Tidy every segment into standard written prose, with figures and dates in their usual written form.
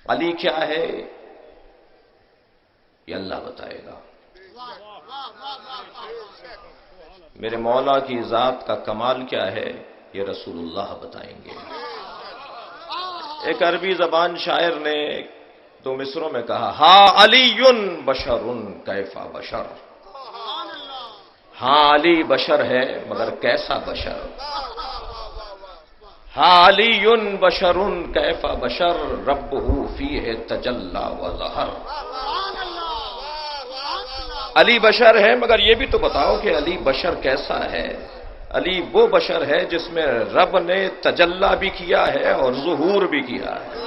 علی کیا ہے یہ اللہ بتائے گا. میرے مولا کی ذات کا کمال کیا ہے یہ رسول اللہ بتائیں گے. ایک عربی زبان شاعر نے 2 مصروں میں کہا ہا علی بشر کیفا بشر. ہاں علی بشر ہے مگر کیسا بشر. ہاں علی بشر کیفا بشر ربہ فیہ تجلی وظہر. علی بشر ہے مگر یہ بھی تو بتاؤ کہ علی بشر کیسا ہے. علی وہ بشر ہے جس میں رب نے تجلی بھی کیا ہے اور ظہور بھی کیا ہے.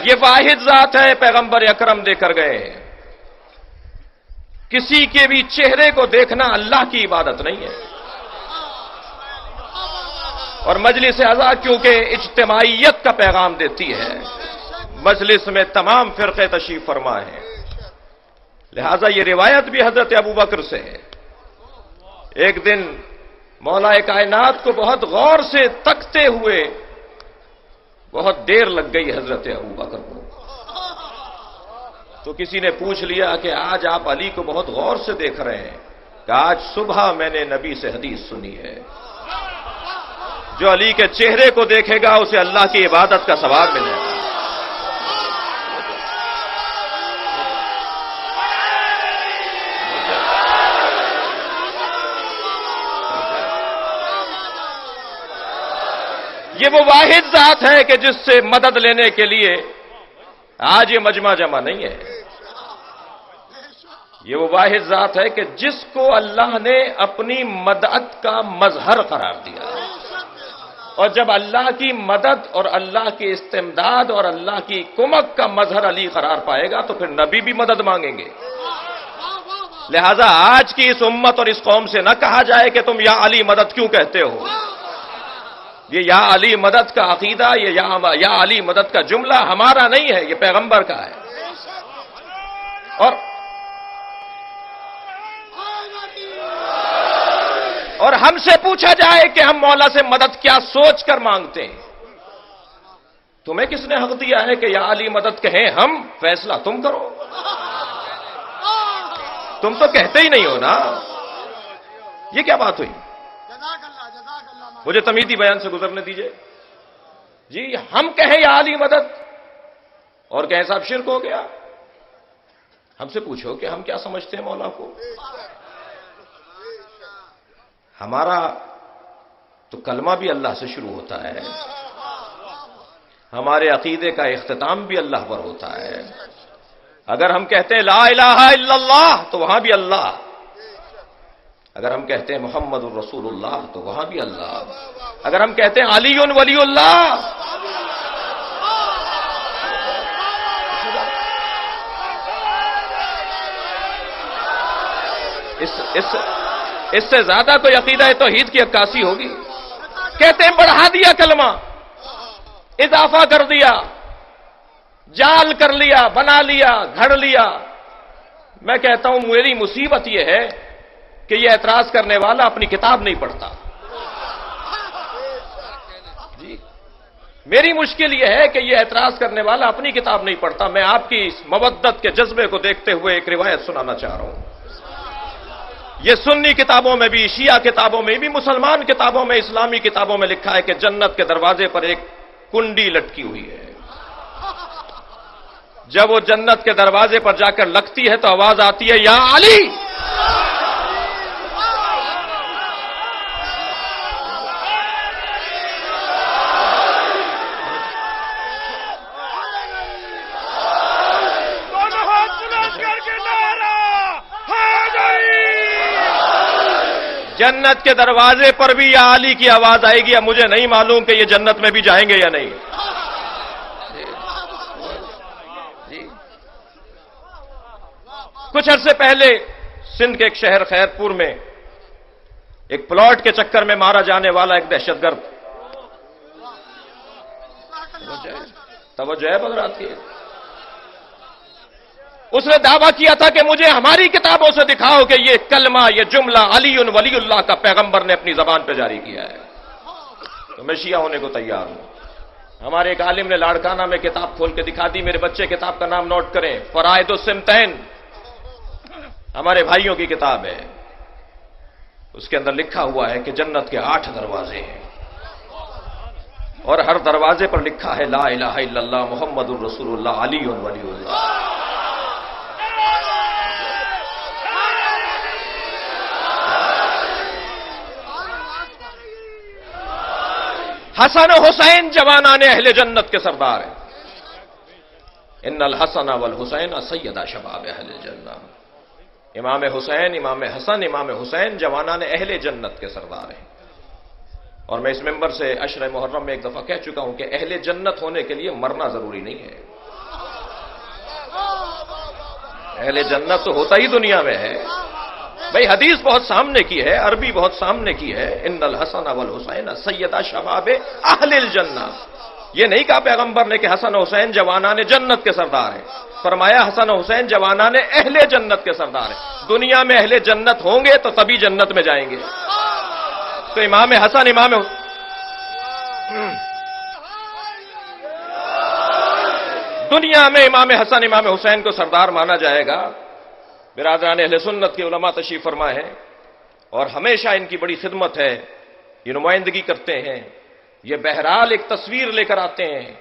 یہ واحد ذات ہے پیغمبر اکرم دے کر گئے. کسی کے بھی چہرے کو دیکھنا اللہ کی عبادت نہیں ہے. اور مجلس اعضا کیونکہ اجتماعیت کا پیغام دیتی ہے، مجلس میں تمام فرقے تشریف فرما ہیں، لہذا یہ روایت بھی حضرت ابوبکر سے ہے. ایک دن مولا کائنات کو بہت غور سے تکتے ہوئے بہت دیر لگ گئی حضرت ابوبکر کو. تو کسی نے پوچھ لیا کہ آج آپ علی کو بہت غور سے دیکھ رہے ہیں. کہ آج صبح میں نے نبی سے حدیث سنی ہے، جو علی کے چہرے کو دیکھے گا اسے اللہ کی عبادت کا ثواب ملے گا. یہ وہ واحد ذات ہے کہ جس سے مدد لینے کے لیے آج یہ مجمع جمع نہیں ہے. یہ وہ واحد ذات ہے کہ جس کو اللہ نے اپنی مدد کا مظہر قرار دیا. اور جب اللہ کی مدد اور اللہ کی استمداد اور اللہ کی کمک کا مظہر علی قرار پائے گا تو پھر نبی بھی مدد مانگیں گے. لہذا آج کی اس امت اور اس قوم سے نہ کہا جائے کہ تم یا علی مدد کیوں کہتے ہو. یہ یا علی مدد کا عقیدہ، یہ یا علی مدد کا جملہ ہمارا نہیں ہے، یہ پیغمبر کا ہے. اور ہم سے پوچھا جائے کہ ہم مولا سے مدد کیا سوچ کر مانگتے ہیں، تمہیں کس نے حق دیا ہے کہ یا علی مدد کہیں ہم؟ فیصلہ تم کرو. تم تو کہتے ہی نہیں ہو نا. یہ کیا بات ہوئی؟ مجھے تمیدی بیان سے گزرنے دیجئے. جی ہم کہیں یا علی مدد اور کہیں صاحب شرک ہو گیا. ہم سے پوچھو کہ ہم کیا سمجھتے ہیں مولا کو. ہمارا تو کلمہ بھی اللہ سے شروع ہوتا ہے، ہمارے عقیدے کا اختتام بھی اللہ پر ہوتا ہے. اگر ہم کہتے ہیں لا الہ الا اللہ تو وہاں بھی اللہ. اگر ہم کہتے ہیں محمد الرسول اللہ تو وہاں بھی اللہ. اگر ہم کہتے ہیں علی ولی اللہ اس سے زیادہ کوئی عقیدہ توحید کی عکاسی ہوگی. کہتے ہیں بڑھا دیا کلمہ، اضافہ کر دیا، جال کر لیا، بنا لیا، گھڑ لیا. میں کہتا ہوں میری مصیبت یہ ہے کہ یہ اعتراض کرنے والا اپنی کتاب نہیں پڑھتا. جی میری مشکل یہ ہے کہ یہ اعتراض کرنے والا اپنی کتاب نہیں پڑھتا. میں آپ کی اس مودت کے جذبے کو دیکھتے ہوئے ایک روایت سنانا چاہ رہا ہوں. یہ سنی کتابوں میں بھی، شیعہ کتابوں میں بھی، مسلمان کتابوں میں، اسلامی کتابوں میں لکھا ہے کہ جنت کے دروازے پر ایک کنڈی لٹکی ہوئی ہے. جب وہ جنت کے دروازے پر جا کر لگتی ہے تو آواز آتی ہے یا علی. جنت کے دروازے پر بھی یا علی کی آواز آئے گی. اب مجھے نہیں معلوم کہ یہ جنت میں بھی جائیں گے یا نہیں. کچھ عرصے پہلے سندھ کے ایک شہر خیرپور میں ایک پلاٹ کے چکر میں مارا جانے والا ایک دہشت گرد، توجہ ہے بدرات کی، اس نے دعویٰ کیا تھا کہ مجھے ہماری کتابوں سے دکھاؤ کہ یہ کلمہ، یہ جملہ علی ولی اللہ کا پیغمبر نے اپنی زبان پہ جاری کیا ہے، تو میں شیعہ ہونے کو تیار ہوں۔ ہمارے ایک عالم نے لاڑکانہ میں کتاب کھول کے دکھا دی، میرے بچے کتاب کا نام نوٹ کریں، فرائض السمتین، ہمارے بھائیوں کی کتاب ہے، اس کے اندر لکھا ہوا ہے کہ جنت کے 8 دروازے ہیں، اور ہر دروازے پر لکھا ہے لا الہ الا اللہ محمد الرسول اللہ علی ولی اللہ۔ حسن و حسین جوانان اہل جنت کے سردار ہیں، ان الحسن والحسین سیدا شباب اہل الجنہ۔ امام حسین، امام حسن، امام حسین جوانان اہل جنت کے سردار ہیں، اور میں اس ممبر سے عشر محرم میں ایک دفعہ کہہ چکا ہوں کہ اہل جنت ہونے کے لیے مرنا ضروری نہیں ہے، اہل جنت تو ہوتا ہی دنیا میں ہے بھئی، حدیث بہت سامنے کی ہے، عربی بہت سامنے کی ہے، ان الحسن والحسین سیدا شباب اہل الجنہ۔ یہ نہیں کہا پیغمبر نے کہ حسن و حسین جوانان جنت کے سردار ہیں، فرمایا حسن و حسین جوانان اہل جنت کے سردار ہیں، دنیا میں اہل جنت ہوں گے تو تبھی جنت میں جائیں گے۔ تو امام حسن، دنیا میں امام حسن، امام حسین کو سردار مانا جائے گا۔ برادران اہل سنت کے علماء تشریف فرما ہے، اور ہمیشہ ان کی بڑی خدمت ہے، یہ نمائندگی کرتے ہیں، یہ بہرحال ایک تصویر لے کر آتے ہیں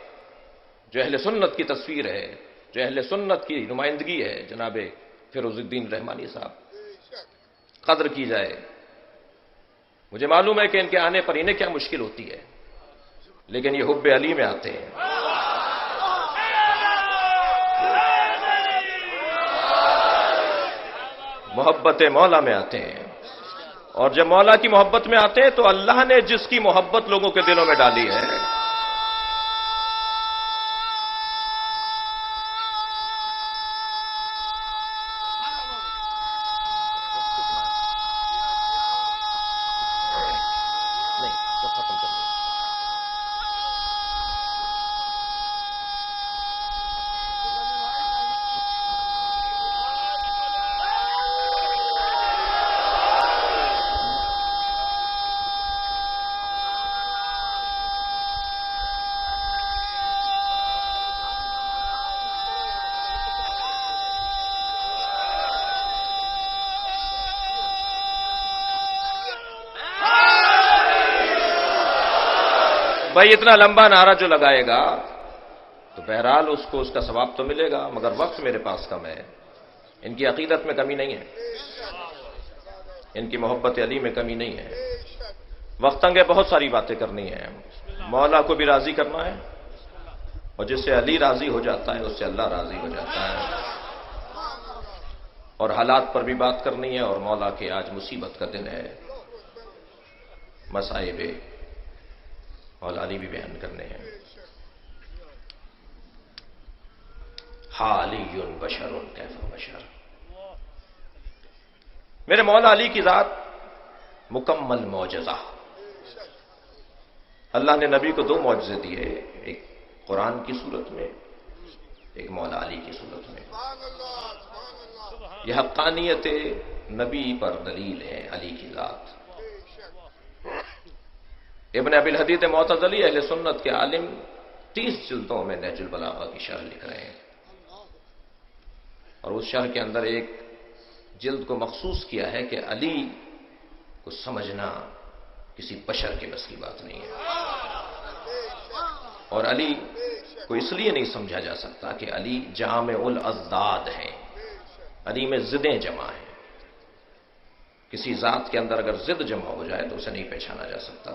جو اہل سنت کی تصویر ہے، جو اہل سنت کی نمائندگی ہے، جناب فیروز الدین رحمانی صاحب، قدر کی جائے۔ مجھے معلوم ہے کہ ان کے آنے پر انہیں کیا مشکل ہوتی ہے، لیکن یہ حب علی میں آتے ہیں، محبت مولا میں آتے ہیں، اور جب مولا کی محبت میں آتے ہیں تو اللہ نے جس کی محبت لوگوں کے دلوں میں ڈالی ہے، بھائی اتنا لمبا نعرہ جو لگائے گا تو بہرحال اس کو اس کا ثواب تو ملے گا، مگر وقت میرے پاس کم ہے۔ ان کی عقیدت میں کمی نہیں ہے، ان کی محبت علی میں کمی نہیں ہے، وقت تنگ ہے، بہت ساری باتیں کرنی ہیں، مولا کو بھی راضی کرنا ہے، اور جس سے علی راضی ہو جاتا ہے اس سے اللہ راضی ہو جاتا ہے، اور حالات پر بھی بات کرنی ہے، اور مولا کے آج مصیبت کا دن ہے، مصائب مولا علی بھی بیان کرنے ہیں۔ علی بشر کیف بشر، میرے مولا علی کی ذات مکمل معجزہ۔ اللہ نے نبی کو 2 معجزے دیے، ایک قرآن کی صورت میں، ایک مولا علی کی صورت میں۔ یہ حقانیت نبی پر دلیل ہے علی کی ذات۔ ابن ابی الحدید معتزلی اہل سنت کے عالم 30 جلدوں میں نہج البلاغہ کی شرح لکھ رہے ہیں، اور اس شرح کے اندر ایک جلد کو مخصوص کیا ہے کہ علی کو سمجھنا کسی بشر کے بس کی بات نہیں ہے، اور علی کو اس لیے نہیں سمجھا جا سکتا کہ علی جامع الاضداد ہیں، علی میں ضدیں جمع ہیں، کسی ذات کے اندر اگر ضد جمع ہو جائے تو اسے نہیں پہچانا جا سکتا،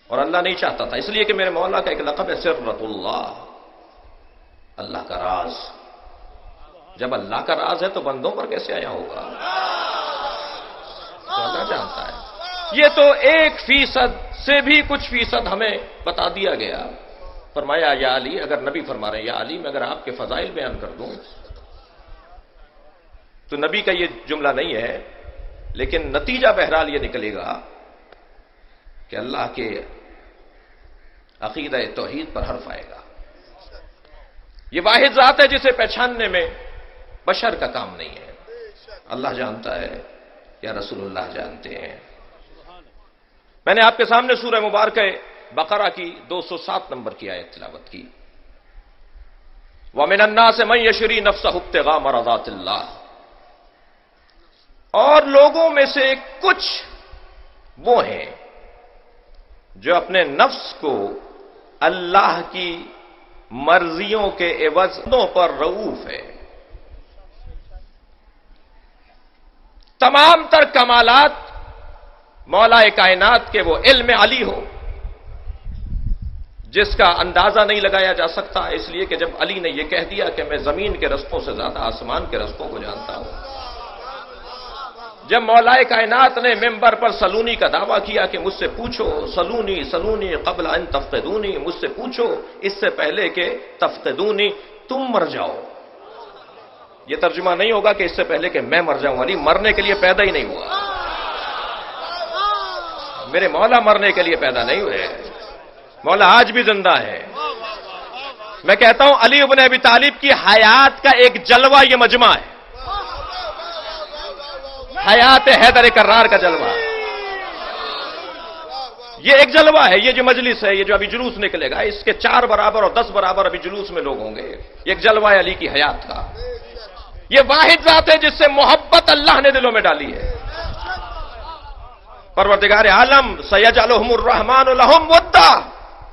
اور اللہ نہیں چاہتا تھا، اس لیے کہ میرے مولا کا ایک لقب ہے سرۃ اللہ، اللہ کا راز۔ جب اللہ کا راز ہے تو بندوں پر کیسے آیا ہوگا؟ تو اللہ جانتا ہے۔ یہ تو 1% سے بھی کچھ فیصد ہمیں بتا دیا گیا۔ فرمایا یا علی، اگر نبی فرما رہے ہیں یا علی میں اگر آپ کے فضائل بیان کر دوں تو نبی کا یہ جملہ نہیں ہے، لیکن نتیجہ بہرحال یہ نکلے گا کہ اللہ کے عقیدہ توحید پر حرف آئے گا۔ یہ واحد ذات ہے جسے پہچاننے میں بشر کا کام نہیں ہے. اللہ جانتا ہے یا رسول اللہ جانتے ہیں. میں نے آپ کے سامنے سورہ مبارکہ بقرہ کی 207 نمبر کی آیت تلاوت کی. وَمِنَ النَّاسِ مَن يَشْرِي نَفْسَهُ ابْتِغَاءَ مَرْضَاتِ اللَّهِ. اور لوگوں میں سے کچھ وہ ہیں جو اپنے نفس کو اللہ کی مرضیوں کے عوضوں پر رؤوف ہے. تمام تر کمالات مولا کائنات کے وہ علم علی ہو جس کا اندازہ نہیں لگایا جا سکتا، اس لیے کہ جب علی نے یہ کہہ دیا کہ میں زمین کے رستوں سے زیادہ آسمان کے رستوں کو جانتا ہوں. جب مولا کائنات نے ممبر پر سلونی کا دعویٰ کیا کہ مجھ سے پوچھو، سلونی سلونی قبل ان تفقدونی، مجھ سے پوچھو اس سے پہلے کہ تفقدونی، تم مر جاؤ. یہ ترجمہ نہیں ہوگا کہ اس سے پہلے کہ میں مر جاؤں. علی مرنے کے لیے پیدا ہی نہیں ہوا. میرے مولا مرنے کے لیے پیدا نہیں ہوئے. مولا آج بھی زندہ ہے. میں کہتا ہوں علی ابن ابی طالب کی حیات کا ایک جلوہ یہ مجمع ہے. حیات حیدر کرار کا جلوہ. یہ ایک جلوہ ہے. یہ جو مجلس ہے، یہ جو ابھی جلوس نکلے گا، اس کے 4 برابر اور 10 برابر ابھی جلوس میں لوگ ہوں گے. یہ ایک جلوہ ہے علی کی حیات کا. یہ واحد ذات ہے جس سے محبت اللہ نے دلوں میں ڈالی ہے. پروردگار عالم سیجعلہم الرحمن لہم ودا،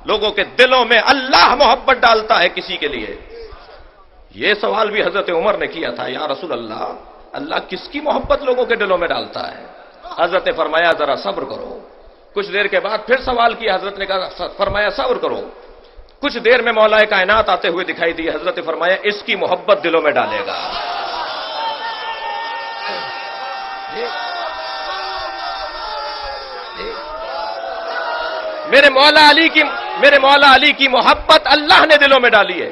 لوگوں کے دلوں میں اللہ محبت ڈالتا ہے کسی کے لیے. یہ سوال بھی حضرت عمر نے کیا تھا، یا رسول اللہ، اللہ کس کی محبت لوگوں کے دلوں میں ڈالتا ہے؟ حضرت نے فرمایا ذرا صبر کرو. کچھ دیر کے بعد پھر سوال کیا. حضرت نے کہا، فرمایا صبر کرو. کچھ دیر میں مولا کائنات آتے ہوئے دکھائی دی. حضرت نے فرمایا اس کی محبت دلوں میں ڈالے گا. میرے مولا علی کی محبت اللہ نے دلوں میں ڈالی ہے،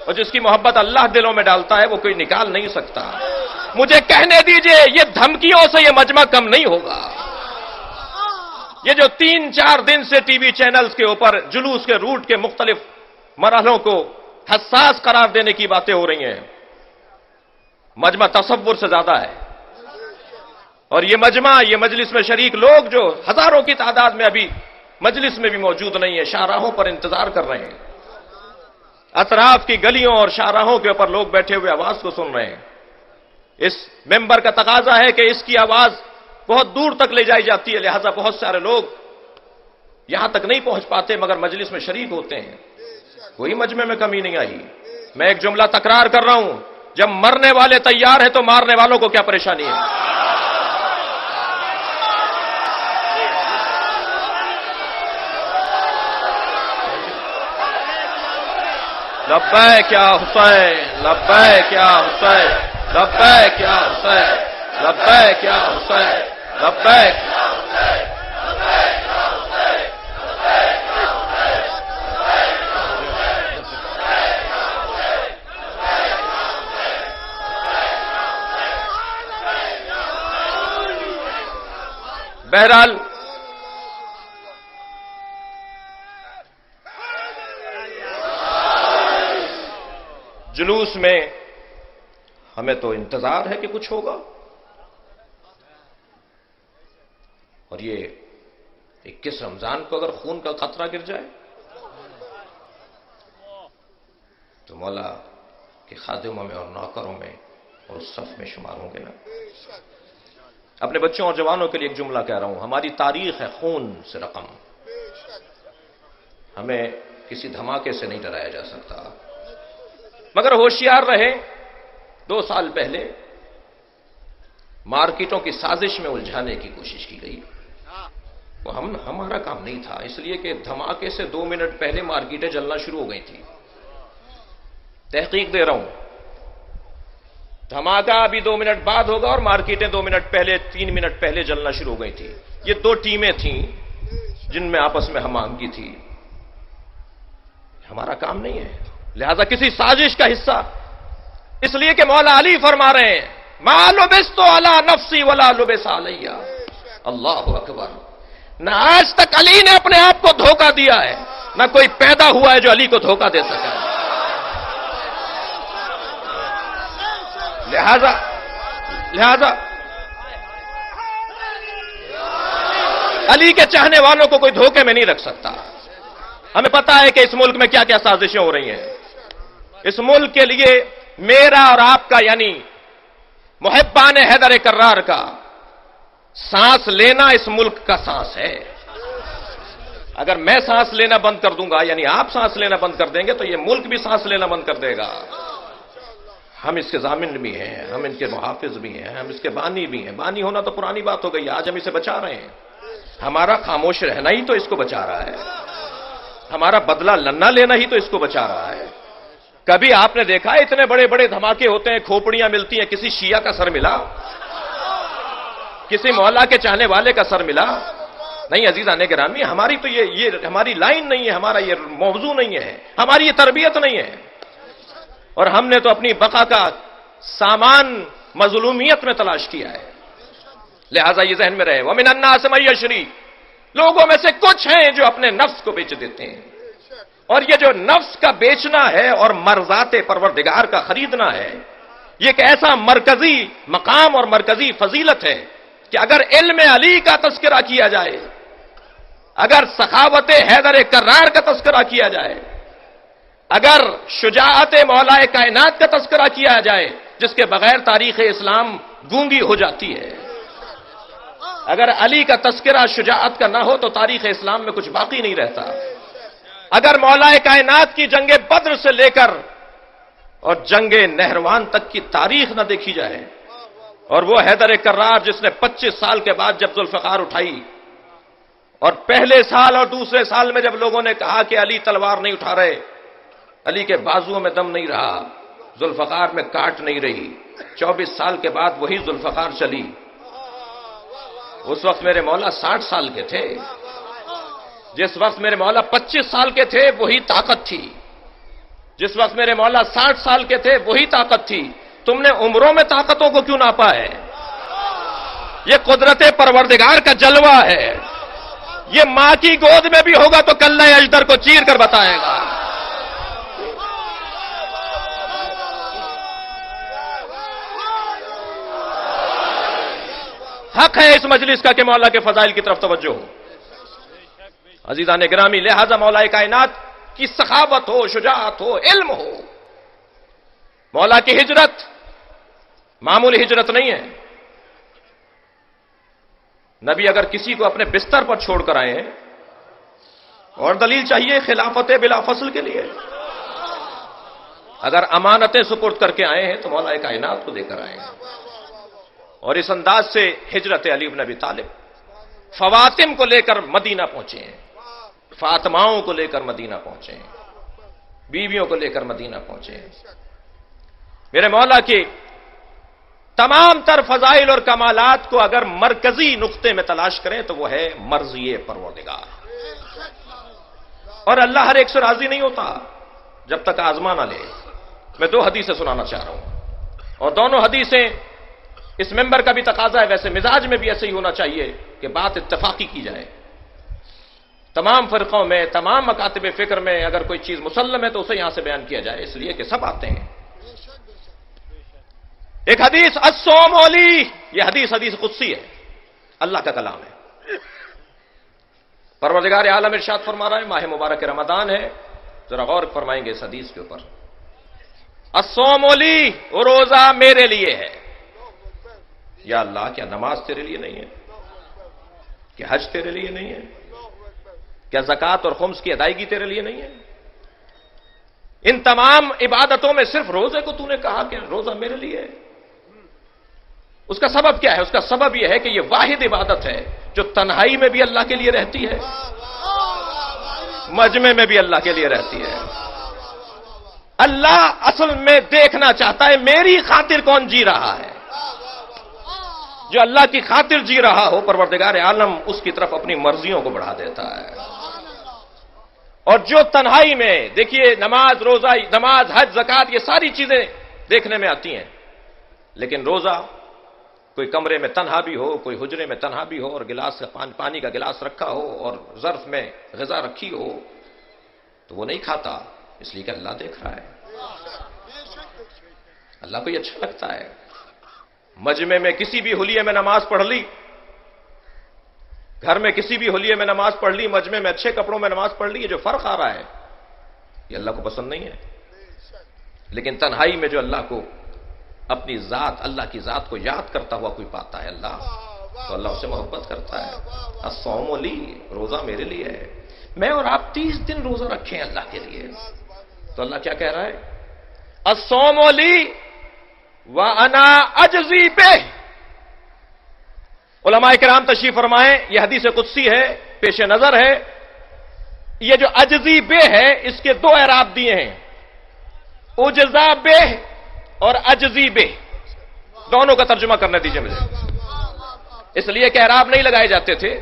اور جس کی محبت اللہ دلوں میں ڈالتا ہے وہ کوئی نکال نہیں سکتا. مجھے کہنے دیجئے یہ دھمکیوں سے یہ مجمع کم نہیں ہوگا. یہ جو 3-4 دن سے ٹی وی چینلز کے اوپر جلوس کے روٹ کے مختلف مرحلوں کو حساس قرار دینے کی باتیں ہو رہی ہیں، مجمع تصور سے زیادہ ہے. اور یہ مجمع، یہ مجلس میں شریک لوگ جو ہزاروں کی تعداد میں ابھی مجلس میں بھی موجود نہیں ہے، شاہراہوں پر انتظار کر رہے ہیں. اطراف کی گلیوں اور شاہراہوں کے اوپر لوگ بیٹھے ہوئے آواز کو سن رہے ہیں. اس ممبر کا تقاضا ہے کہ اس کی آواز بہت دور تک لے جائی جاتی ہے، لہذا بہت سارے لوگ یہاں تک نہیں پہنچ پاتے مگر مجلس میں شریک ہوتے ہیں. کوئی مجمع میں کمی نہیں آئی. میں ایک جملہ تکرار کر رہا ہوں، جب مرنے والے تیار ہیں تو مارنے والوں کو کیا پریشانی ہے؟ لبیک یا حسین، لبیک یا حسین، لبیک یا حسین، لبیک یا حسین، لبیک. بہرحال جلوس میں ہمیں تو انتظار ہے کہ کچھ ہوگا، اور یہ 21 رمضان کو اگر خون کا قطرہ گر جائے تو مولا کے خادموں میں اور نوکروں میں اور اس صف میں شمار ہوں گے نا. اپنے بچوں اور جوانوں کے لیے ایک جملہ کہہ رہا ہوں، ہماری تاریخ ہے خون سے رقم. ہمیں کسی دھماکے سے نہیں ڈرایا جا سکتا. مگر ہوشیار رہیں. 2 سال پہلے مارکیٹوں کی سازش میں الجھانے کی کوشش کی گئی. وہ ہمارا کام نہیں تھا، اس لیے کہ دھماکے سے 2 منٹ پہلے مارکیٹیں جلنا شروع ہو گئی تھی. تحقیق دے رہا ہوں، دھماکہ ابھی 2 منٹ بعد ہوگا اور مارکیٹیں 2 منٹ پہلے 3 منٹ پہلے جلنا شروع ہو گئی تھی. یہ 2 ٹیمیں تھیں جن میں آپس میں ہم آہنگی تھی. ہمارا کام نہیں ہے، لہذا کسی سازش کا حصہ. اس لیے کہ مولا علی فرما رہے ہیں، ما لبست علی نفسی ولا لبس علی. اللہ اکبر. نہ آج تک علی نے اپنے آپ کو دھوکہ دیا ہے، نہ کوئی پیدا ہوا ہے جو علی کو دھوکہ دے سکا. لہذا علی کے چاہنے والوں کو کوئی دھوکے میں نہیں رکھ سکتا. ہمیں پتا ہے کہ اس ملک میں کیا کیا سازشیں ہو رہی ہیں. اس ملک کے لیے میرا اور آپ کا یعنی محبان حیدر کرار کا سانس لینا اس ملک کا سانس ہے. اگر میں سانس لینا بند کر دوں گا یعنی آپ سانس لینا بند کر دیں گے تو یہ ملک بھی سانس لینا بند کر دے گا. ہم اس کے ضامن بھی ہیں, ہم ان کے محافظ بھی ہیں, ہم اس کے بانی بھی ہیں. بانی ہونا تو پرانی بات ہو گئی, آج ہم اسے بچا رہے ہیں. ہمارا خاموش رہنا ہی تو اس کو بچا رہا ہے, ہمارا بدلہ لنا لینا ہی تو اس کو بچا رہا ہے. کبھی آپ نے دیکھا اتنے بڑے بڑے دھماکے ہوتے ہیں, کھوپڑیاں ملتی ہیں, کسی شیعہ کا سر ملا, کسی مولا کے چاہنے والے کا سر ملا؟ نہیں عزیزان گرامی, ہماری تو یہ ہماری لائن نہیں ہے, ہمارا یہ موضوع نہیں ہے, ہماری یہ تربیت نہیں ہے. اور ہم نے تو اپنی بقا کا سامان مظلومیت میں تلاش کیا ہے. لہذا یہ ذہن میں رہے, وَمِنَ النَّاسِ مَن يَشْرِي, لوگوں میں سے کچھ ہیں جو اپنے نفس کو بیچ دیتے ہیں. اور یہ جو نفس کا بیچنا ہے اور مرضات پروردگار کا خریدنا ہے, یہ ایک ایسا مرکزی مقام اور مرکزی فضیلت ہے کہ اگر علم علی کا تذکرہ کیا جائے, اگر سخاوت حیدر کرار کا تذکرہ کیا جائے, اگر شجاعت مولا کائنات کا تذکرہ کیا جائے جس کے بغیر تاریخ اسلام گونگی ہو جاتی ہے, اگر علی کا تذکرہ شجاعت کا نہ ہو تو تاریخ اسلام میں کچھ باقی نہیں رہتا. اگر مولا کائنات کی جنگ بدر سے لے کر اور جنگ نہروان تک کی تاریخ نہ دیکھی جائے, اور وہ حیدر کرار جس نے 25 سال کے بعد جب ذوالفقار اٹھائی, اور پہلے سال اور دوسرے سال میں جب لوگوں نے کہا کہ علی تلوار نہیں اٹھا رہے, علی کے بازوؤں میں دم نہیں رہا, ذوالفقار میں کاٹ نہیں رہی, 24 سال کے بعد وہی ذوالفقار چلی. اس وقت میرے مولا 60 سال کے تھے, جس وقت میرے مولا 25 سال کے تھے وہی طاقت تھی, جس وقت میرے مولا 60 سال کے تھے وہی طاقت تھی. تم نے عمروں میں طاقتوں کو کیوں ناپا ہے؟ یہ قدرت پروردگار کا جلوہ ہے. یہ ماں کی گود میں بھی ہوگا تو کلہ اجدر کو چیر کر بتائے گا. حق ہے اس مجلس کا کہ مولا کے فضائل کی طرف توجہ ہو. عزیزان گرامی, لہذا مولا کائنات کی سخاوت ہو, شجاعت ہو, علم ہو. مولا کی ہجرت معمولی ہجرت نہیں ہے. نبی اگر کسی کو اپنے بستر پر چھوڑ کر آئے ہیں, اور دلیل چاہیے خلافت بلا فصل کے لیے, اگر امانتیں سپرد کر کے آئے ہیں تو مولا کائنات کو دے کر آئے ہیں. اور اس انداز سے ہجرت علی بن ابی طالب فواتم کو لے کر مدینہ پہنچے ہیں, فاطماؤں کو لے کر مدینہ پہنچے ہیں, بیویوں کو لے کر مدینہ پہنچے ہیں. میرے مولا کے تمام تر فضائل اور کمالات کو اگر مرکزی نقطے میں تلاش کریں تو وہ ہے مرضی پروردگار. اور اللہ ہر ایک سے راضی نہیں ہوتا جب تک آزما نہ لے. میں 2 حدیثیں سنانا چاہ رہا ہوں, اور دونوں حدیثیں اس ممبر کا بھی تقاضا ہے, ویسے مزاج میں بھی ایسے ہی ہونا چاہیے کہ بات اتفاقی کی جائے. تمام فرقوں میں, تمام مکاتب فکر میں اگر کوئی چیز مسلم ہے تو اسے یہاں سے بیان کیا جائے, اس لیے کہ سب آتے ہیں. ایک حدیث الصوم لی, یہ حدیث قدسی ہے, اللہ کا کلام ہے. پروردگار عالم ارشاد فرما رہا ہے, ماہ مبارک رمضان ہے, ذرا غور فرمائیں گے اس حدیث کے اوپر. الصوم لی, روزہ میرے لیے ہے. یا اللہ, کیا نماز تیرے لیے نہیں ہے؟ کیا حج تیرے لیے نہیں ہے؟ کیا زکوٰۃ اور خمس کی ادائیگی تیرے لیے نہیں ہے؟ ان تمام عبادتوں میں صرف روزے کو تو نے کہا کہ روزہ میرے لیے ہے. اس کا سبب کیا ہے؟ اس کا سبب یہ ہے کہ یہ واحد عبادت ہے جو تنہائی میں بھی اللہ کے لیے رہتی ہے, مجمع میں بھی اللہ کے لیے رہتی ہے. اللہ اصل میں دیکھنا چاہتا ہے میری خاطر کون جی رہا ہے. جو اللہ کی خاطر جی رہا ہو, پروردگار عالم اس کی طرف اپنی مرضیوں کو بڑھا دیتا ہے. اور جو تنہائی میں, دیکھیے نماز, روزہ, نماز, حج, زکوٰۃ, یہ ساری چیزیں دیکھنے میں آتی ہیں, لیکن روزہ کوئی کمرے میں تنہا بھی ہو, کوئی حجرے میں تنہا بھی ہو, اور گلاس پانی کا گلاس رکھا ہو اور ظرف میں غذا رکھی ہو, تو وہ نہیں کھاتا, اس لیے کہ اللہ دیکھ رہا ہے. اللہ کو یہ اچھا لگتا ہے. مجمع میں کسی بھی حلیے میں نماز پڑھ لی، گھر میں کسی بھی حلیے میں نماز پڑھ لی، مجمع میں اچھے کپڑوں میں نماز پڑھ لی، یہ جو فرق آ رہا ہے یہ اللہ کو پسند نہیں ہے. لیکن تنہائی میں جو اللہ کو اپنی ذات، اللہ کی ذات کو یاد کرتا ہوا کوئی پاتا ہے اللہ، تو اللہ اسے محبت کرتا ہے. الصوم لی، روزہ میرے لیے ہے. میں اور آپ 30 دن روزہ رکھیں اللہ کے لیے، تو اللہ کیا کہہ رہا ہے؟ الصوم لی وانا اجزی بہ. علماء کرام تشریف فرمائیں، یہ حدیث قدسی ہے، پیش نظر ہے. یہ جو اجزی بہ ہے اس کے دو اعراب دیے ہیں، اجزا بہ اور اجزی بہ. دونوں کا ترجمہ کرنے دیجیے مجھے، اس لیے کہ اعراب نہیں لگائے جاتے تھے،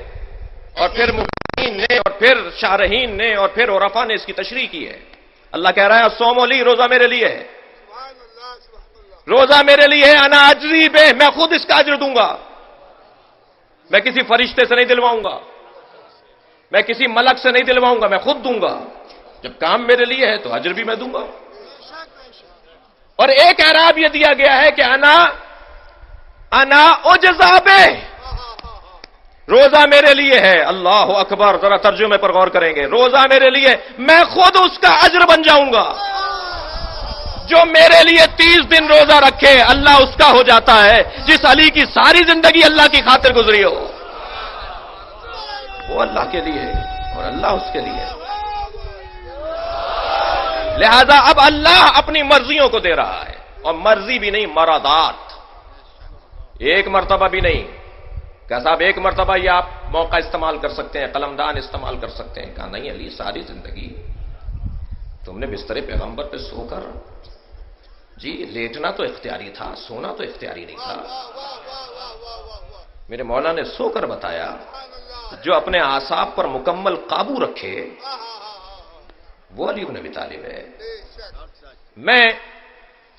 اور پھر مفسرین نے اور پھر شارحین نے اور پھر عرفا نے اس کی تشریح کی ہے. اللہ کہہ رہا ہے الصوم لی، روزہ میرے لیے ہے، روزہ میرے لیے ہے. انا اجزی بہ، میں خود اس کا اجر دوں گا. میں کسی فرشتے سے نہیں دلواؤں گا، میں کسی ملک سے نہیں دلواؤں گا، میں خود دوں گا. جب کام میرے لیے ہے تو اجر بھی میں دوں گا. اور ایک اعراب یہ دیا گیا ہے کہ انا اجزا بہ، روزہ میرے لیے ہے. اللہ اکبر، ذرا ترجمے پر غور کریں گے. روزہ میرے لیے، میں خود اس کا اجر بن جاؤں گا. جو میرے لیے 30 دن روزہ رکھے اللہ اس کا ہو جاتا ہے. جس علی کی ساری زندگی اللہ کی خاطر گزری ہو وہ اللہ کے لیے اور اللہ اس کے لیے. لہذا اب اللہ اپنی مرضیوں کو دے رہا ہے، اور مرضی بھی نہیں، مرادات. ایک مرتبہ بھی نہیں. کہ صاحب ایک مرتبہ یہ آپ موقع استعمال کر سکتے ہیں، قلمدان استعمال کر سکتے ہیں. کہا نہیں علی، ساری زندگی تم نے بستر پیغمبر پہ سو کر، جی لیٹنا تو اختیاری تھا، سونا تو اختیاری نہیں تھا. میرے مولا نے سو کر بتایا جو اپنے اعصاب پر مکمل قابو رکھے وہ علی بن ابی طالب ہے. میں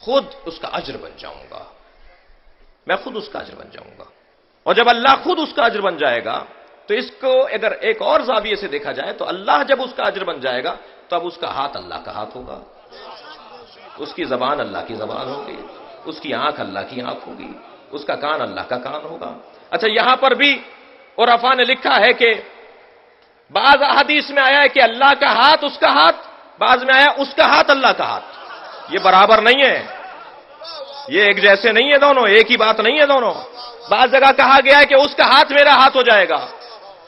خود اس کا اجر بن جاؤں گا، میں خود اس کا اجر بن جاؤں گا. اور جب اللہ خود اس کا اجر بن جائے گا تو اس کو اگر ایک اور زاویے سے دیکھا جائے تو اللہ جب اس کا اجر بن جائے گا تو اب اس کا ہاتھ اللہ کا ہاتھ ہوگا، اس کی زبان اللہ کی زبان ہوگی، اس کی آنکھ اللہ کی آنکھ ہوگی، اس کا کان اللہ کا کان ہوگا. اچھا یہاں پر بھی عرفا نے لکھا ہے کہ بعض احادیث میں آیا ہے کہ اللہ کا ہاتھ اس کا ہاتھ، بعض میں آیا اس کا ہاتھ اللہ کا ہاتھ. یہ برابر نہیں ہے، یہ ایک جیسے نہیں ہے، دونوں ایک ہی بات نہیں ہے دونوں. بعض جگہ کہا گیا ہے کہ اس کا ہاتھ میرا ہاتھ ہو جائے گا،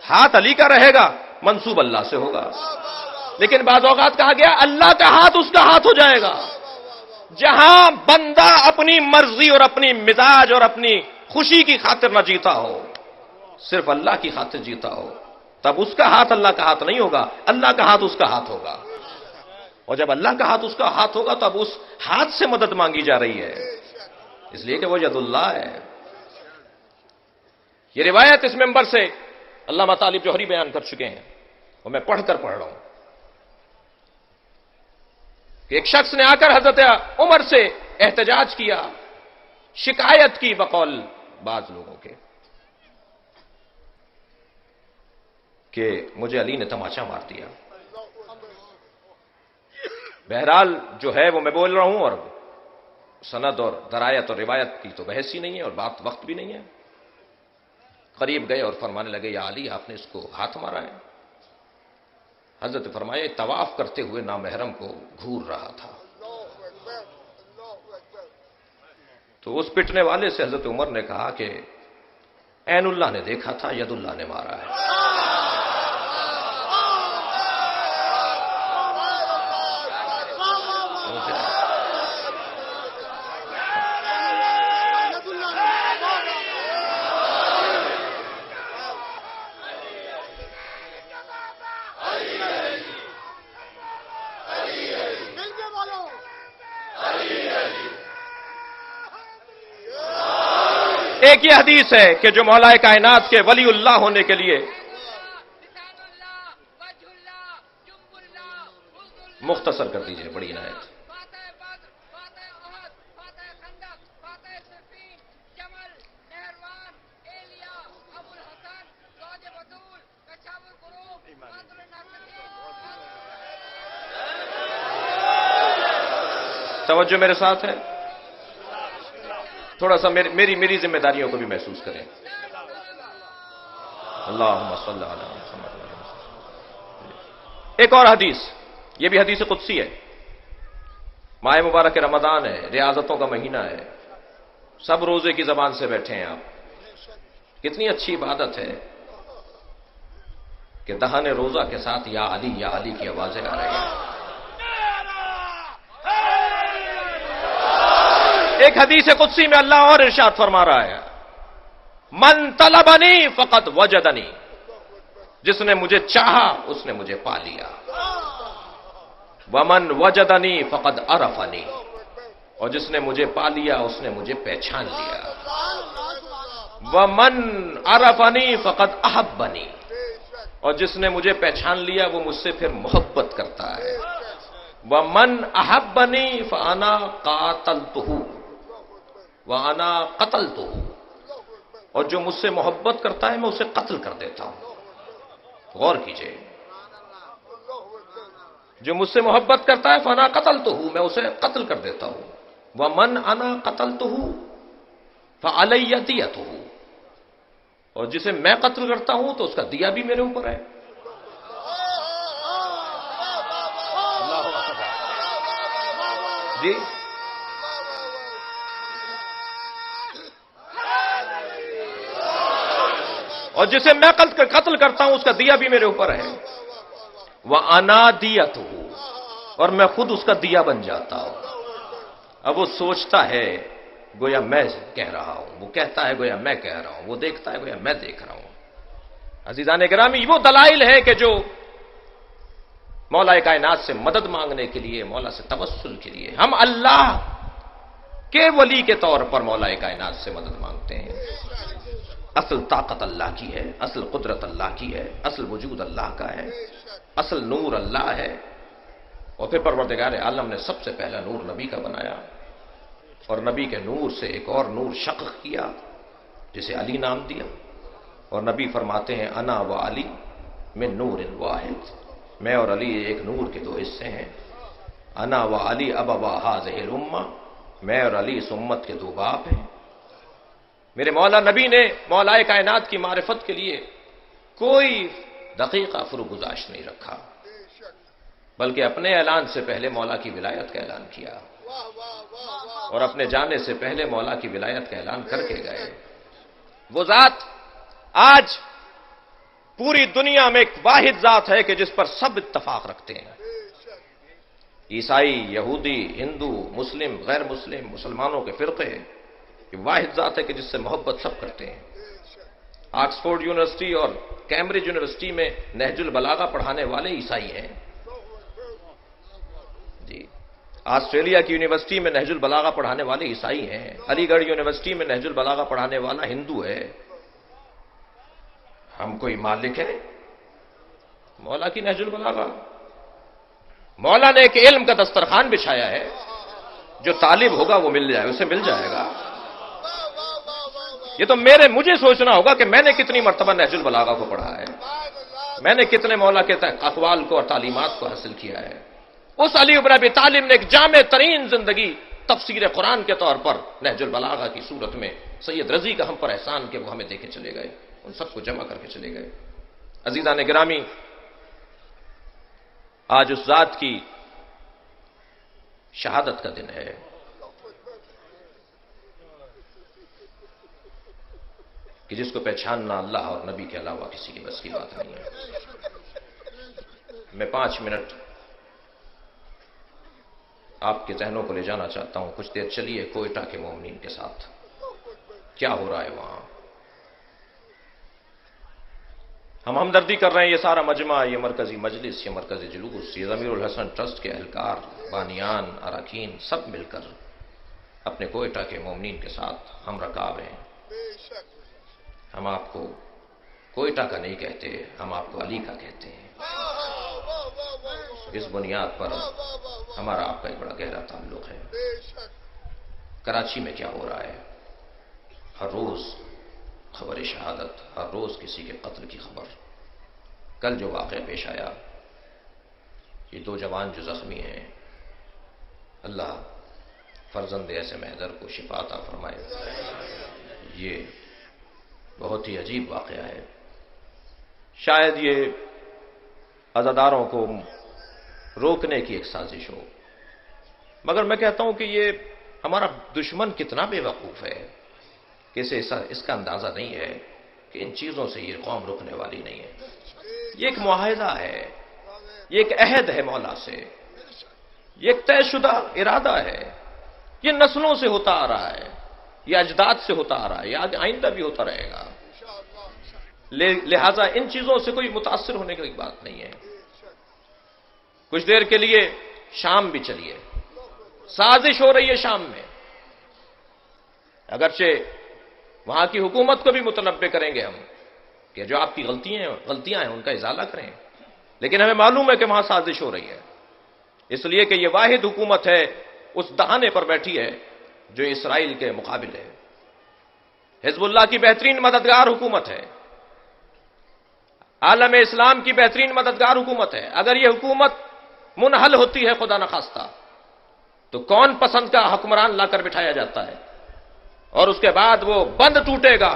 ہاتھ علی کا رہے گا، منسوب اللہ سے ہوگا. لیکن بعض اوقات کہا گیا اللہ کا ہاتھ اس کا ہاتھ ہو جائے گا. جہاں بندہ اپنی مرضی اور اپنی مزاج اور اپنی خوشی کی خاطر نہ جیتا ہو، صرف اللہ کی خاطر جیتا ہو، تب اس کا ہاتھ اللہ کا ہاتھ نہیں ہوگا، اللہ کا ہاتھ اس کا ہاتھ ہوگا. اور جب اللہ کا ہاتھ اس کا ہاتھ ہوگا تو اب اس ہاتھ سے مدد مانگی جا رہی ہے، اس لیے کہ وہ ید اللہ ہے. یہ روایت اس ممبر سے علامہ طالب جوہری بیان کر چکے ہیں، اور میں پڑھ رہا ہوں کہ ایک شخص نے آ کر حضرت عمر سے احتجاج کیا، شکایت کی بقول بعض لوگوں کے کہ مجھے علی نے تماچا مار دیا. بہرحال جو ہے وہ میں بول رہا ہوں، اور سند اور درایت اور روایت کی تو بحث ہی نہیں ہے اور بات وقت بھی نہیں ہے. قریب گئے اور فرمانے لگے یا علی آپ نے اس کو ہاتھ مارا ہے. حضرت فرمائے طواف کرتے ہوئے نامحرم کو گھور رہا تھا. تو اس پٹنے والے سے حضرت عمر نے کہا کہ عین اللہ نے دیکھا تھا، ید اللہ نے مارا ہے. ایک یہ حدیث ہے کہ جو مولا کائنات کے ولی اللہ ہونے کے لیے مختصر کر دیجئے، بڑی عنایت. توجہ میرے ساتھ ہے. تھوڑا سا میری ذمہ داریوں کو بھی محسوس کریں. اللہم صلی علی محمد. ایک اور حدیث، یہ بھی حدیث قدسی ہے. ماہ مبارک رمضان ہے، ریاضتوں کا مہینہ ہے، سب روزے کی زبان سے بیٹھے ہیں آپ. کتنی اچھی عبادت ہے کہ دہن روزہ کے ساتھ یا علی کی آوازیں آ رہی ہیں. ایک حدیث قدسی میں اللہ اور ارشاد فرما رہا ہے، من طلبنی فقد وجدنی، جس نے مجھے چاہا اس نے مجھے پا لیا. ومن وجدنی فقد عرفنی، اور جس نے مجھے پا لیا اس نے مجھے پہچان لیا. ومن عرفنی فقد احبنی، اور جس نے مجھے پہچان لیا وہ مجھ سے پھر محبت کرتا ہے. ومن احبنی فانا قاتلتہ وانا قتلتہ، اور جو مجھ سے محبت کرتا ہے میں اسے قتل کر دیتا ہوں. غور کیجئے، جو مجھ سے محبت کرتا ہے فانا قتلتہ، میں اسے قتل کر دیتا ہوں. ومن انا قتلتہ فعلی دیتہ، اور جسے میں قتل کرتا ہوں تو اس کا دیا بھی میرے اوپر ہے. جی اور جسے میں قتل کرتا ہوں اس کا دیا بھی میرے اوپر ہے. وَأَنَا دِيَتُهُ، اور میں خود اس کا دیا بن جاتا ہوں. اب وہ سوچتا ہے گویا میں کہہ رہا ہوں، وہ کہتا ہے گویا میں کہہ رہا ہوں، وہ دیکھتا ہے گویا میں دیکھ رہا ہوں. عزیزان گرامی، وہ دلائل ہے کہ جو مولا کائنات سے مدد مانگنے کے لیے، مولا سے توسل کے لیے ہم اللہ کے ولی کے طور پر مولا کائنات سے مدد مانگتے ہیں. اصل طاقت اللہ کی ہے، اصل قدرت اللہ کی ہے، اصل وجود اللہ کا ہے، اصل نور اللہ ہے. اور پھر پروردگار عالم نے سب سے پہلا نور نبی کا بنایا، اور نبی کے نور سے ایک اور نور شق کیا جسے علی نام دیا. اور نبی فرماتے ہیں انا و علی من نور واحد، میں اور علی ایک نور کے دو حصے ہیں. انا و علی ابوا هذه الامه، میں اور علی اس امت کے دو باپ ہیں. میرے مولا نبی نے مولا کائنات کی معرفت کے لیے کوئی دقیقہ فروگزاشت نہیں رکھا، بلکہ اپنے اعلان سے پہلے مولا کی ولایت کا اعلان کیا، اور اپنے جانے سے پہلے مولا کی ولایت کا اعلان کر کے گئے. وہ ذات آج پوری دنیا میں ایک واحد ذات ہے کہ جس پر سب اتفاق رکھتے ہیں. عیسائی، یہودی، ہندو، مسلم، غیر مسلم، مسلمانوں کے فرقے، یہ واحد ذات ہے کہ جس سے محبت سب کرتے ہیں. آکسفورڈ یونیورسٹی اور کیمبرج یونیورسٹی میں نہج البلاغہ پڑھانے والے عیسائی ہیں. جی، آسٹریلیا کی یونیورسٹی میں نہج البلاغہ پڑھانے والے عیسائی ہیں. علی گڑھ یونیورسٹی میں نہج البلاغہ پڑھانے والا ہندو ہے. ہم کوئی مالک ہے مولا کی نہج البلاغہ؟ مولا نے ایک علم کا دسترخوان بچھایا ہے، جو طالب ہوگا وہ مل جائے، اسے مل جائے گا. یہ تو مجھے سوچنا ہوگا کہ میں نے کتنی مرتبہ نہج البلاغہ کو پڑھا ہے، میں نے کتنے مولا کے اقوال کو اور تعلیمات کو حاصل کیا ہے. اس علی بن ابی طالب نے ایک جامع ترین زندگی تفسیر قرآن کے طور پر نہج البلاغہ کی صورت میں سید رضی کا ہم پر احسان کہ وہ ہمیں دے کے چلے گئے، ان سب کو جمع کر کے چلے گئے. عزیزان گرامی، آج اس ذات کی شہادت کا دن ہے. کہ جس کو پہچاننا اللہ اور نبی کے علاوہ کسی کی بس کی بات نہیں ہے. میں 5 منٹ آپ کے ذہنوں کو لے جانا چاہتا ہوں. کچھ دیر چلیے کوئٹہ کے مومنین کے ساتھ، کیا ہو رہا ہے وہاں. ہم ہمدردی کر رہے ہیں، یہ سارا مجمع، یہ مرکزی مجلس، یہ مرکزی جلوس، یہ ضمیر الحسن ٹرسٹ کے اہلکار، بانیان، اراکین، سب مل کر اپنے کوئٹہ کے مومنین کے ساتھ ہم رکاب ہیں. ہم آپ کو کوئٹہ کا نہیں کہتے، ہم آپ کو علی کا کہتے ہیں. اس بنیاد پر ہمارا آپ کا ایک بڑا گہرا تعلق ہے. کراچی میں کیا ہو رہا ہے؟ ہر روز خبر شہادت، ہر روز کسی کے قتل کی خبر. کل جو واقعہ پیش آیا، یہ 2 جوان جو زخمی ہیں، اللہ فرزند ایسے محضر کو شفا عطا فرمائے۔ یہ بہت ہی عجیب واقعہ ہے، شاید یہ عزاداروں کو روکنے کی ایک سازش ہو، مگر میں کہتا ہوں کہ یہ ہمارا دشمن کتنا بے وقوف ہے کہ اسے اس کا اندازہ نہیں ہے کہ ان چیزوں سے یہ قوم رکنے والی نہیں ہے۔ یہ ایک معاہدہ ہے، یہ ایک عہد ہے مولا سے، یہ ایک طے شدہ ارادہ ہے، یہ نسلوں سے ہوتا آ رہا ہے، یہ اجداد سے ہوتا آ رہا ہے، یہ آگے آئندہ بھی ہوتا رہے گا۔ لہذا ان چیزوں سے کوئی متاثر ہونے کی بات نہیں ہے۔ کچھ دیر کے لیے شام بھی چلیے، سازش ہو رہی ہے شام میں، اگرچہ وہاں کی حکومت کو بھی متنبع کریں گے ہم کہ جو آپ کی غلطیاں ہیں ان کا ازالہ کریں، لیکن ہمیں معلوم ہے کہ وہاں سازش ہو رہی ہے، اس لیے کہ یہ واحد حکومت ہے اس دہانے پر بیٹھی ہے جو اسرائیل کے مقابل ہے۔ حزب اللہ کی بہترین مددگار حکومت ہے، عالم اسلام کی بہترین مددگار حکومت ہے۔ اگر یہ حکومت منحل ہوتی ہے خدا نخواستہ تو کون پسند کا حکمران لا کر بٹھایا جاتا ہے، اور اس کے بعد وہ بند ٹوٹے گا،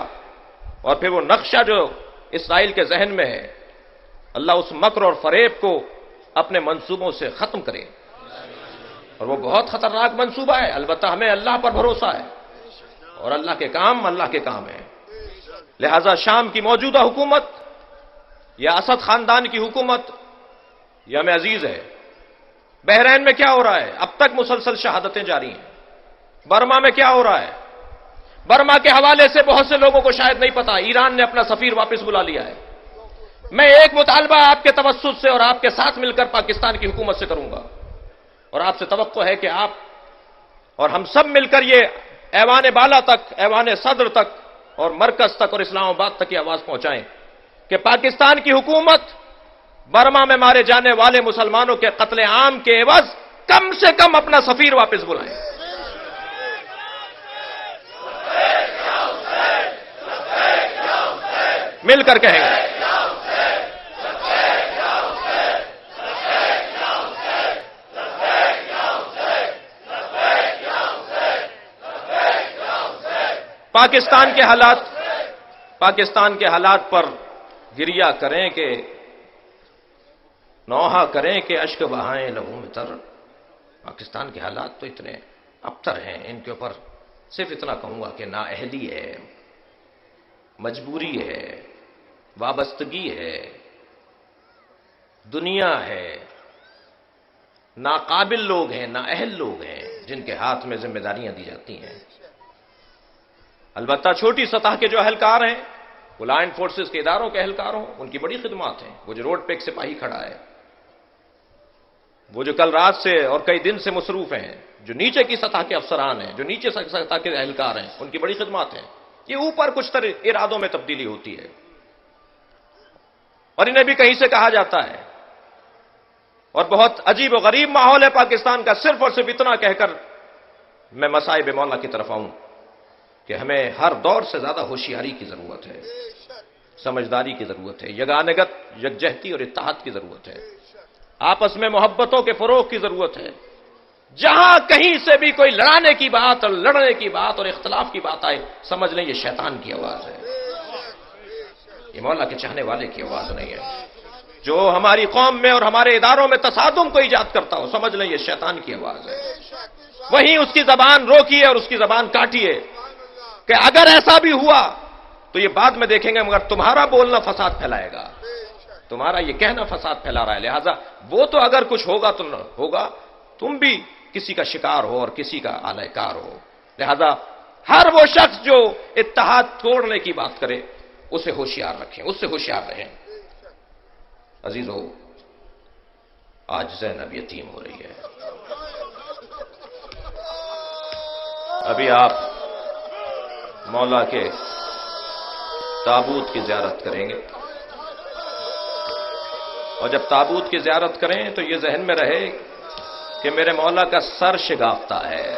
اور پھر وہ نقشہ جو اسرائیل کے ذہن میں ہے، اللہ اس مکر اور فریب کو اپنے منصوبوں سے ختم کرے، اور وہ بہت خطرناک منصوبہ ہے۔ البتہ ہمیں اللہ پر بھروسہ ہے، اور اللہ کے کام اللہ کے کام ہیں۔ لہذا شام کی موجودہ حکومت یا اسد خاندان کی حکومت یہ ہمیں عزیز ہے۔ بحرین میں کیا ہو رہا ہے؟ اب تک مسلسل شہادتیں جاری ہیں۔ برما میں کیا ہو رہا ہے؟ برما کے حوالے سے بہت سے لوگوں کو شاید نہیں پتا، ایران نے اپنا سفیر واپس بلا لیا ہے۔ میں ایک مطالبہ آپ کے توسط سے اور آپ کے ساتھ مل کر پاکستان کی حکومت سے کروں گا، اور آپ سے توقع ہے کہ آپ اور ہم سب مل کر یہ ایوان بالا تک، ایوان صدر تک اور مرکز تک اور اسلام آباد تک یہ آواز پہنچائیں کہ پاکستان کی حکومت برما میں مارے جانے والے مسلمانوں کے قتل عام کے عوض کم سے کم اپنا سفیر واپس بلائیں۔ مل کر کہیں گے۔ پاکستان کے حالات پر گریہ کریں کہ نوحہ کریں کہ اشک بہائیں لہو میں تر۔ پاکستان کے حالات تو اتنے ابتر ہیں، ان کے اوپر صرف اتنا کہوں گا کہ نااہلی ہے، مجبوری ہے، وابستگی ہے، دنیا ہے، ناقابل لوگ ہیں، نااہل لوگ ہیں جن کے ہاتھ میں ذمہ داریاں دی جاتی ہیں۔ البتہ چھوٹی سطح کے جو اہلکار ہیں، وہ لا اینڈ فورسز کے اداروں کے اہلکار ہوں، ان کی بڑی خدمات ہیں۔ وہ جو روڈ پہ ایک سپاہی کھڑا ہے، وہ جو کل رات سے اور کئی دن سے مصروف ہیں، جو نیچے کی سطح کے افسران ہیں، جو نیچے سطح کے اہلکار ہیں، ان کی بڑی خدمات ہیں۔ یہ اوپر کچھ ارادوں میں تبدیلی ہوتی ہے، اور انہیں بھی کہیں سے کہا جاتا ہے، اور بہت عجیب و غریب ماحول ہے پاکستان کا۔ صرف اور صرف اتنا کہہ کر میں مصائب مولا کی طرف آؤں کہ ہمیں ہر دور سے زیادہ ہوشیاری کی ضرورت ہے، سمجھداری کی ضرورت ہے، یگانگت، یکجہتی اور اتحاد کی ضرورت ہے، آپس میں محبتوں کے فروغ کی ضرورت ہے۔ جہاں کہیں سے بھی کوئی لڑانے کی بات اور لڑنے کی بات اور اختلاف کی بات آئے، سمجھ لیں یہ شیطان کی آواز ہے، یہ مولا کے چاہنے والے کی آواز نہیں ہے۔ جو ہماری قوم میں اور ہمارے اداروں میں تصادم کو ایجاد کرتا ہو، سمجھ لیں یہ شیطان کی آواز ہے۔ وہیں اس کی زبان روکیے اور اس کی زبان کاٹیے کہ اگر ایسا بھی ہوا تو یہ بعد میں دیکھیں گے، مگر تمہارا بولنا فساد پھیلائے گا، تمہارا یہ کہنا فساد پھیلا رہا ہے۔ لہذا وہ تو اگر کچھ ہوگا تو ہوگا، تم بھی کسی کا شکار ہو اور کسی کا آلہ کار ہو۔ لہذا ہر وہ شخص جو اتحاد توڑنے کی بات کرے اسے ہوشیار رکھیں، اس سے ہوشیار رہیں۔ عزیزو، آج زینب یتیم ہو رہی ہے۔ ابھی آپ مولا کے تابوت کی زیارت کریں گے، اور جب تابوت کی زیارت کریں تو یہ ذہن میں رہے کہ میرے مولا کا سر شگافتہ ہے،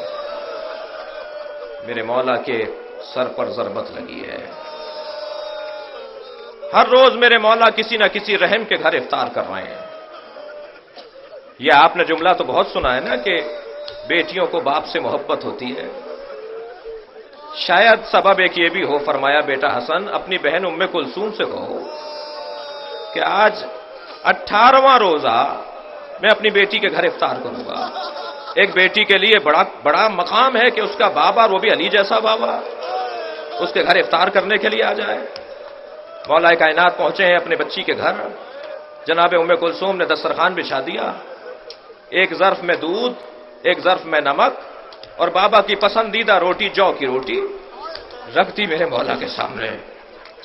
میرے مولا کے سر پر ضربت لگی ہے۔ ہر روز میرے مولا کسی نہ کسی رحم کے گھر افطار کر رہے ہیں۔ یہ آپ نے جملہ تو بہت سنا ہے نا کہ بیٹیوں کو باپ سے محبت ہوتی ہے. شاید سبب ایک یہ بھی ہو، فرمایا بیٹا حسن اپنی بہن ام کلثوم سے کہو کہ آج 18واں روزہ میں اپنی بیٹی کے گھر افطار کروں گا. ایک بیٹی کے لیے بڑا مقام ہے کہ اس کا بابا، وہ بھی علی جیسا بابا، اس کے گھر افطار کرنے کے لیے آ جائے. مولا کائنات پہنچے ہیں اپنے بچی کے گھر. جناب ام کلثوم نے دسترخوان بچھا دیا، ایک ظرف میں دودھ، ایک ظرف میں نمک اور بابا کی پسندیدہ روٹی، جو کی روٹی رکھ دی میرے مولا کے سامنے.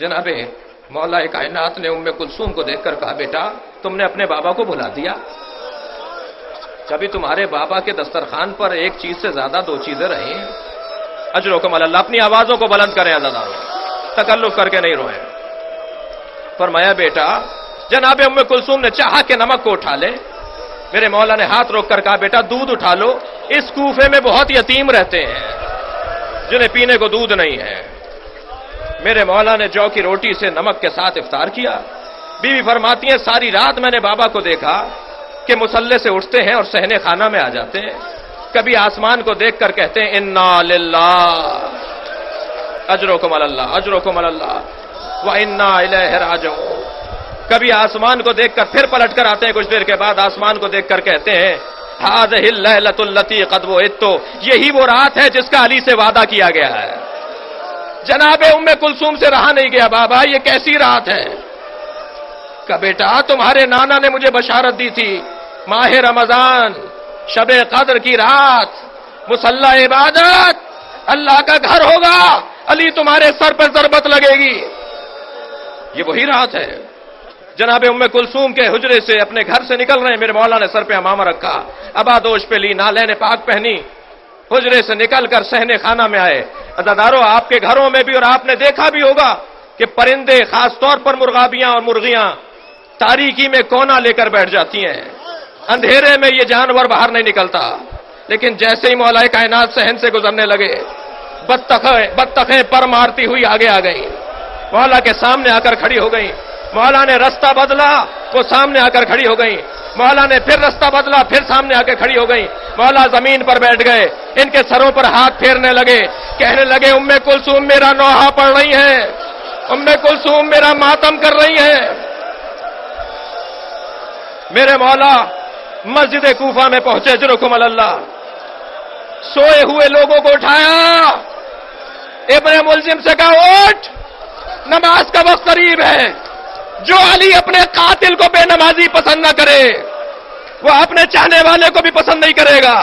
جناب مولا کائنات نے ام کلثوم کو دیکھ کر کہا بیٹا تم نے اپنے بابا کو بھلا دیا. کبھی تمہارے بابا کے دسترخوان پر ایک چیز سے زیادہ دو چیزیں رہی ہیں. اجرکم اللہ. اپنی آوازوں کو بلند کریں عزیزانو، تکلف کر کے نہیں روئیں. فرمایا بیٹا، جناب ام کلثوم نے چاہا کہ نمک کو اٹھا لے. میرے مولا نے ہاتھ روک کر کہا بیٹا دودھ اٹھا لو، اس کوفے میں بہت یتیم رہتے ہیں جنہیں پینے کو دودھ نہیں ہے. میرے مولا نے جو کی روٹی سے نمک کے ساتھ افطار کیا. بیوی فرماتی ہیں ساری رات میں نے بابا کو دیکھا کہ مصلے سے اٹھتے ہیں اور صحن خانہ میں آ جاتے ہیں. کبھی آسمان کو دیکھ کر کہتے ہیں انا للہ اجرکم اللہ اجرکم اللہ وانا الیہ راجعون. کبھی آسمان کو دیکھ کر پھر پلٹ کر آتے ہیں، کچھ دیر کے بعد آسمان کو دیکھ کر کہتے ہیں ہذہ اللیلۃ التی قد وعدت. یہی وہ رات ہے جس کا علی سے وعدہ کیا گیا ہے. جناب ام کلثوم سے رہا نہیں گیا، بابا یہ کیسی رات ہے؟ کہ بیٹا تمہارے نانا نے مجھے بشارت دی تھی، ماہ رمضان، شب قدر کی رات، مصلی عبادت، اللہ کا گھر ہوگا، علی تمہارے سر پر ضربت لگے گی. یہ وہی رات ہے. جناب ام کلثوم کے حجرے سے اپنے گھر سے نکل رہے ہیں. میرے مولا نے سر پہ امامہ رکھا، ابادوش پہ لی، نالین پاک پہنی، حجرے سے نکل کر صحن خانہ میں آئے. عزادارو آپ کے گھروں میں بھی اور آپ نے دیکھا بھی ہوگا کہ پرندے، خاص طور پر مرغابیاں اور مرغیاں تاریکی میں کونا لے کر بیٹھ جاتی ہیں. اندھیرے میں یہ جانور باہر نہیں نکلتا. لیکن جیسے ہی مولا کائنات صحن سے گزرنے لگے، بطخیں پر مارتی ہوئی آگے آ گئیں، مولا کے سامنے آ کر کھڑی ہو گئیں. مولا نے رستہ بدلا، وہ سامنے آ کر کھڑی ہو گئیں. مولا نے پھر رستہ بدلا، پھر سامنے آ کے کھڑی ہو گئیں. مولا زمین پر بیٹھ گئے، ان کے سروں پر ہاتھ پھیرنے لگے، کہنے لگے ام کلثوم میرا نوحہ پڑھ رہی ہیں، ام کلثوم میرا ماتم کر رہی ہیں. میرے مولا مسجد کوفہ میں پہنچے. اجرکم اللہ. سوئے ہوئے لوگوں کو اٹھایا، ابن ملزم سے کہا اٹھ، نماز کا وقت قریب ہے. جو علی اپنے قاتل کو بے نمازی پسند نہ کرے، وہ اپنے چاہنے والے کو بھی پسند نہیں کرے گا.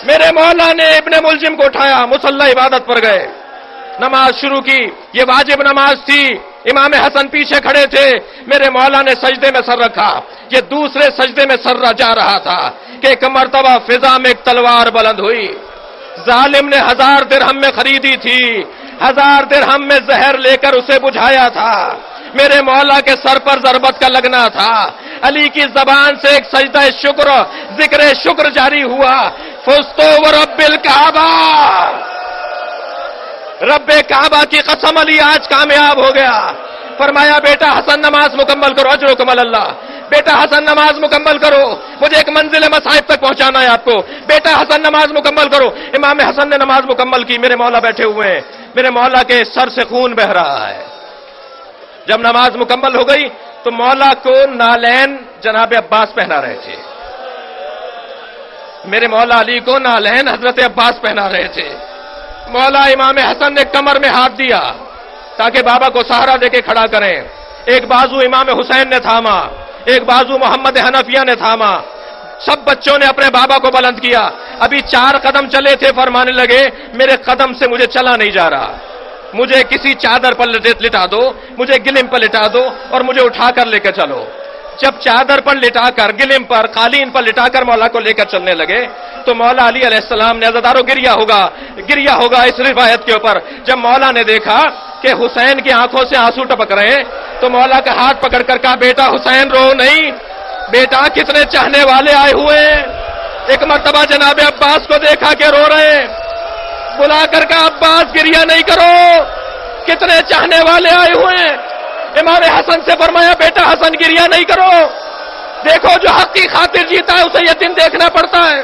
میرے مولا نے ابن ملزم کو اٹھایا، مصلی عبادت پر گئے، نماز شروع کی. یہ واجب نماز تھی. امام حسن پیچھے کھڑے تھے. میرے مولا نے سجدے میں سر رکھا. یہ دوسرے سجدے میں سر جا رہا تھا کہ ایک مرتبہ فضا میں ایک تلوار بلند ہوئی. ظالم نے 1000 درہم میں خریدی تھی، 1000 درہم میں زہر لے کر اسے بجھایا تھا. میرے مولا کے سر پر ضربت کا لگنا تھا. علی کی زبان سے ایک سجدہ شکر، ذکر شکر جاری ہوا. فزتو ورب الکعبہ، رب کعبہ کی قسم علی آج کامیاب ہو گیا. فرمایا بیٹا حسن نماز مکمل کرو. اجرکم اللہ. بیٹا حسن نماز مکمل کرو، مجھے ایک منزل مصائب تک پہنچانا ہے آپ کو. بیٹا حسن نماز مکمل کرو. امام حسن نے نماز مکمل کی. میرے مولا بیٹھے ہوئے ہیں. میرے مولا کے سر سے خون بہ رہا ہے. جب نماز مکمل ہو گئی تو مولا کو نالین جناب عباس پہنا رہے تھے. میرے مولا علی کو نالین حضرت عباس پہنا رہے تھے. مولا امام حسن نے کمر میں ہاتھ دیا تاکہ بابا کو سہارا دے کے کھڑا کریں. ایک بازو امام حسین نے تھاما، ایک بازو محمد حنفیہ نے تھاما. سب بچوں نے اپنے بابا کو بلند کیا. ابھی 4 قدم چلے تھے، فرمانے لگے میرے قدم سے مجھے چلا نہیں جا رہا، مجھے کسی چادر پر لٹا دو، مجھے گلم پر لٹا دو اور مجھے اٹھا کر لے کر چلو. جب چادر پر لٹا کر، گلم پر، قالین پر لٹا کر مولا کو لے کر چلنے لگے تو مولا علی علیہ السلام نے عزادارو گریا ہوگا اس روایت کے اوپر. جب مولا نے دیکھا کہ حسین کی آنکھوں سے آنسو ٹپک رہے ہیں تو مولا کا ہاتھ پکڑ کر کہا بیٹا حسین رو نہیں، بیٹا کتنے چاہنے والے آئے ہوئے ہیں. ایک مرتبہ جناب عباس کو دیکھا کہ رو رہے ہیں، بلا کر کہا عباس گریا نہیں کرو، کتنے چاہنے والے آئے ہوئے ہیں. امام حسن سے فرمایا بیٹا حسن گریا نہیں کرو، دیکھو جو حق کی خاطر جیتا ہے اسے یتیم دیکھنا پڑتا ہے.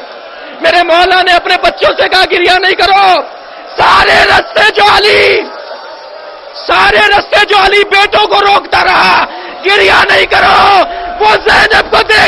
میرے مولا نے اپنے بچوں سے کہا گریہ نہیں کرو، سارے رستے جو علی بیٹوں کو روکتا رہا، گریہ نہیں کرو، وہ زینب کو دیکھ